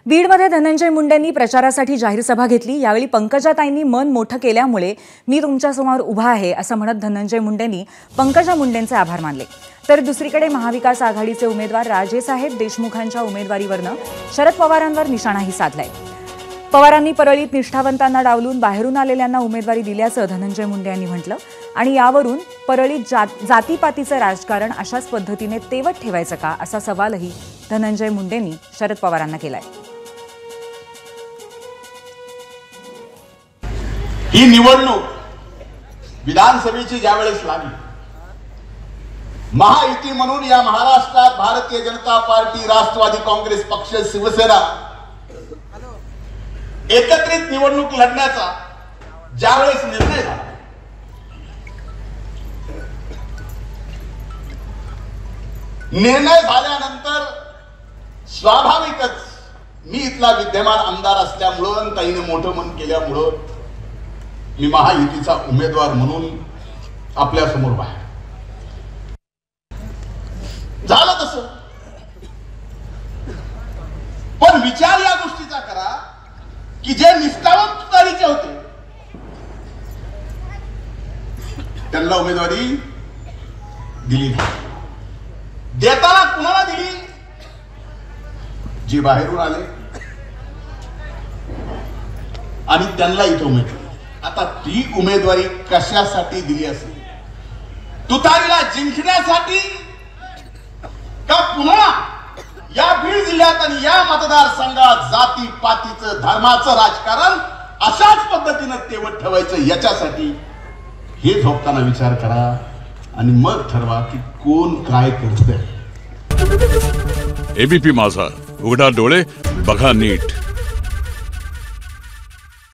बीडमध्ये धनंजय मुंडेंनी प्रचारासाठी जाहीर सभा घेतली। यावेळी पंकजाताईंनी मन मोठं केल्यामुळे मी तुमच्यासमोर उभा आहे असं म्हणत धनंजय मुंडेंनी पंकजा मुंडेंचे आभार मानले। तर दुसरीकडे महाविकास आघाडीचे उमेदवार राजेसाहेब देशमुखांच्या उमेदवारीवरनं शरद पवारांवर निशाणाही साधलाय। पवारांनी परळीत निष्ठावंतांना डावलून बाहेरून आलेल्यांना उमेदवारी दिल्याचं धनंजय मुंडे यांनी म्हटलं आणि यावरून परळीत जातीपातीचं राजकारण अशाच पद्धतीने तेवत ठेवायचं का असा सवालही धनंजय मुंडेंनी शरद पवारांना केलाय। ही निवडणूक विधानसभेची ज्यावेळेस लागली, महायुती म्हणून या महाराष्ट्रात भारतीय जनता पार्टी, राष्ट्रवादी काँग्रेस पक्ष, शिवसेना एकत्रित निवडणूक लढण्याचा ज्यावेळेस निर्णय झाला, निर्णय झाल्यानंतर स्वाभाविकच मी इथला विद्यमान आमदार असल्यामुळं, ताईने मोठं मन केल्यामुळं मी महायुतीचा उमेदवार म्हणून आपल्या समोर बाहेर झालं। तसं पण विचार या गोष्टीचा करा की जे निष्ठावंत तुतारीचे होते त्यांना उमेदवारी दिली नाही। देताना कुणाला दिली? जे बाहेरून आले आणि त्यांना इथं उमेदवारी। आता ती उमेदवारी कशासाठी दिली असेल? तुतारीला जिंकण्यासाठी का पुन्हा या बीड जिल्ह्यात आणि या मतदारसंघात जाती पातीचं, धर्माचं राजकारण अशाच पद्धतीनं तेवत ठेवायचं याच्यासाठी? हे झोपताना विचार करा आणि मग ठरवा की कोण काय करतंय। एबीपी माझा, उघडा डोळे बघा नीट।